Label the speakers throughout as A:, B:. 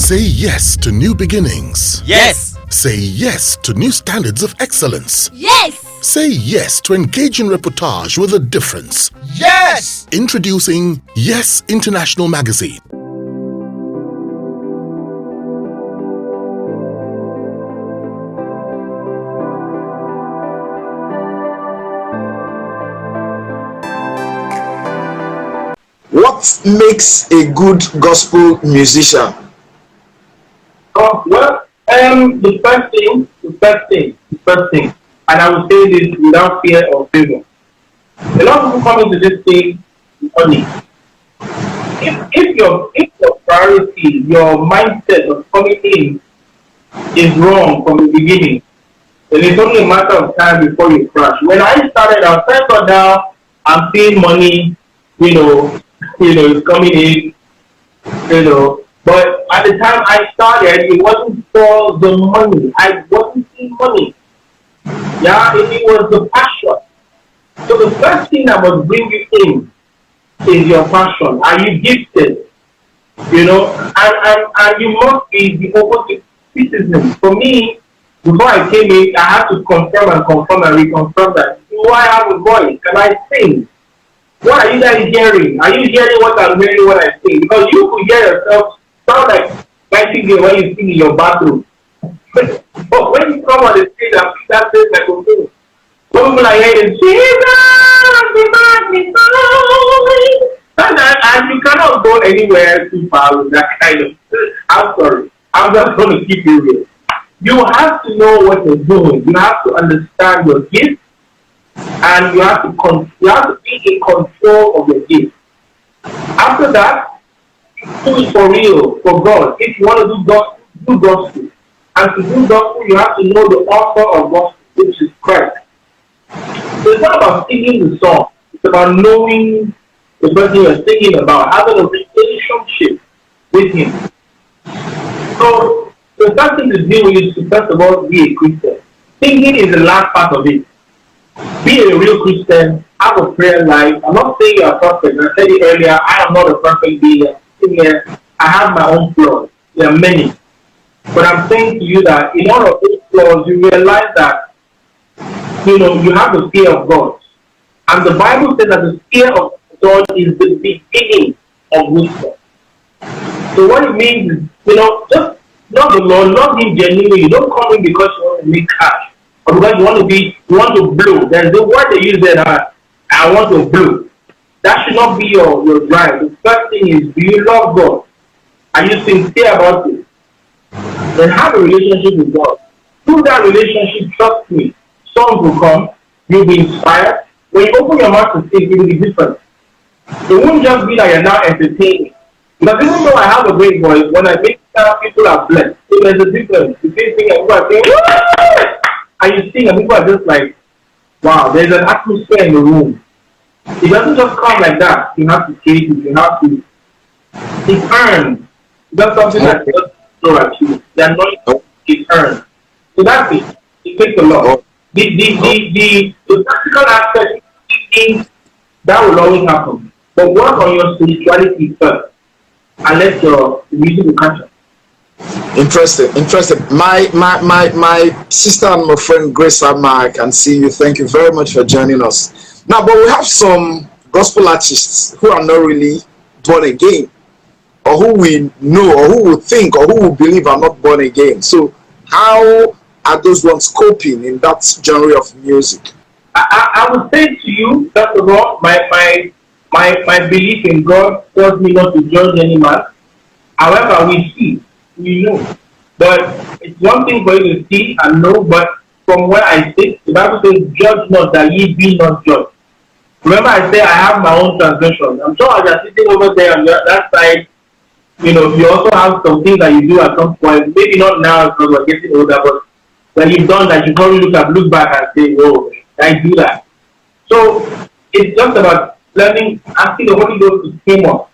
A: Say yes to new beginnings.
B: Yes.
A: Say yes to new standards of excellence.
C: Yes.
A: Say yes to engaging reportage with a difference.
B: Yes.
A: Introducing Yes International Magazine.
D: What makes a good gospel musician?
E: The first thing, and I will say this without fear or favor. A lot of people come into this thing with money. If your priority, your mindset of coming in is wrong from the beginning, then it's only a matter of time before you crash. When I started, I was thank God now I'm seeing money, it's coming in, But at the time I started, it wasn't for the money. I wasn't seeing money. Yeah, it was the passion. So the first thing that must bring you in is your passion. Are you gifted? And you must be open to criticism. For me, before I came in, I had to confirm and reconfirm that. Do I have a voice? Can I sing? What are you guys hearing? Are you hearing what I'm hearing when I sing? Because you could hear yourself sound like nightingale when you sing in your bathroom. But when you come on the stage and pick that place like a fool, some people are hearing Jesus, be magnified. And you cannot go anywhere too far with that kind of. I'm sorry. I'm just going to keep you real. You have to know what you're doing. You have to understand your gift, and you have to be in control of your gift. After that, do it for real, for God. If you want to do gospel. And to do gospel, you have to know the author of gospel, which is Christ. So it's not about singing the song. It's about knowing the person you're singing about, having a relationship with him. So the first thing to do is to first of all be a Christian. Singing is the last part of it. Be a real Christian, have a prayer life. I'm not saying you're perfect. I said it earlier, I am not a perfect being. Here, I have my own flaws. There are many. But I'm saying to you that in all of those flaws, you realize that, you have the fear of God. And the Bible says that the fear of God is the beginning of wisdom. So what it means is, just love the Lord, love him genuinely. You don't come in because you want to make cash. Or because you want to blow. There's the word they use there, I want to blow. That should not be your drive. The first thing is, do you love God? Are you sincere about it? Then have a relationship with God. Through that relationship, trust me, songs will come, you'll be inspired. When you open your mouth to sing, it will be different. It won't just be that you're now entertaining. Because even though I have a great voice, when I make sound, people are blessed. So there's a difference between singing and people are saying, woo! And you sing and people are just like, wow, there's an atmosphere in the room. It doesn't just come like that. You have to take it. You have to. It's earned. It's not something that just throw at you. The anointing is earned. So that's it. It takes a lot. The practical aspect is that will always happen. But work on your spirituality first, and let your music will catch up.
D: Interesting. My sister and my friend Grace Alma, I can see you. Thank you very much for joining us. Now, but we have some gospel artists who are not really born again, or who we know, or who we think, or who we believe are not born again. So, how are those ones coping in that genre of music?
E: I would say to you, first of all, my belief in God tells me not to judge any man. However, we know. But it's one thing for you to see and know, but from where I sit, the Bible says, judge not that ye be not judged. Remember I say I have my own translation. I'm sure as you're sitting over there on that side, you also have some things that you do at some point, maybe not now because we're getting older, but that you've done that you probably look back and say, oh, I do that. So it's just about learning, asking the Holy Ghost to came up.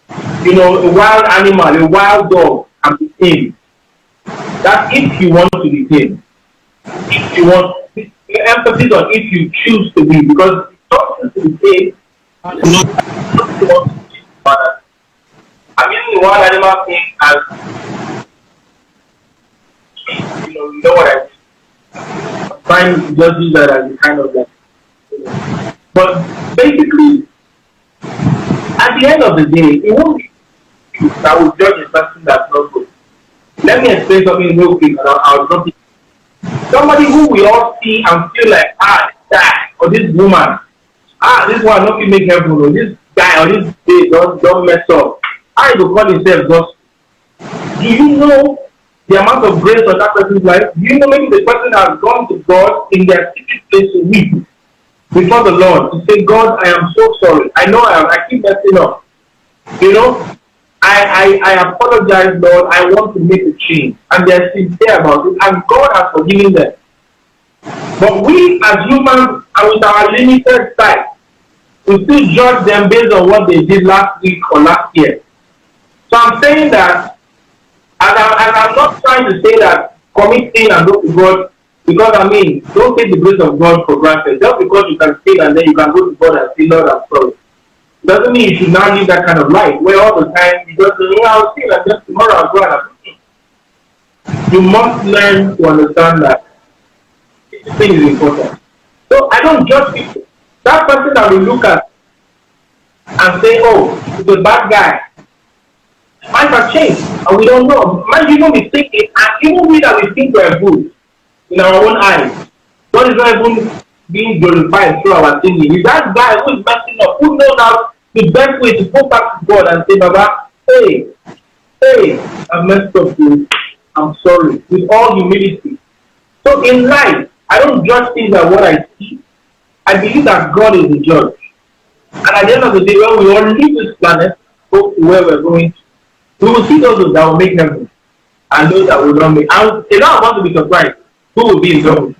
E: A wild animal, a wild dog can be tamed. That's if you want to be tamed. If you want, emphasis on if you choose to be, because if you don't choose to be tamed, I'm using the one animal thing as, you know what I mean. I'm trying to just use that as a kind of like, you know. But basically, at the end of the day, it won't be you that will judge a person that's not good. Let me explain something real quick, and I'll drop it. Somebody who we all see and feel like, this guy or this woman, this one not fit make heaven, or this guy or this day don't mess up. How he go call himself just? Do you know the amount of grace on that person's life? Do you know maybe the person has gone to God in their secret place to weep before the Lord to say, God, I am so sorry. I know I keep messing up. You know, I apologize, Lord. I want to make a change. And they're sincere about it. And God has forgiven them. But we as humans and with our limited sight, we still judge them based on what they did last week or last year. So I'm saying that, and I'm not trying to say that commit sin and go to God, because I mean, don't take the grace of God for granted. Just because you can sin and then you can go to God and say, Lord, I'm sorry. Doesn't mean you should not live that kind of life where all the time you just say, I'll sin and then tomorrow I'll go and I'll sin. You must learn to understand that sin is important. So I don't judge people. That person that we look at and say, oh, he's a bad guy. Minds have changed and we don't know. Mind you, be thinking, and even we that we think we're good in our own eyes, God is not even being glorified through our thinking. Is that guy who is messing up, who knows how the best way to go back to God and say, Baba, hey, I messed up, dude. I'm sorry. With all humility. So in life, I don't judge things by what I see. I believe that God is the judge. And at the end of the day, when we all leave this planet, go to where we're going to, we will see those that will make heaven and those that will not make. And a lot of us will be surprised who will be in heaven.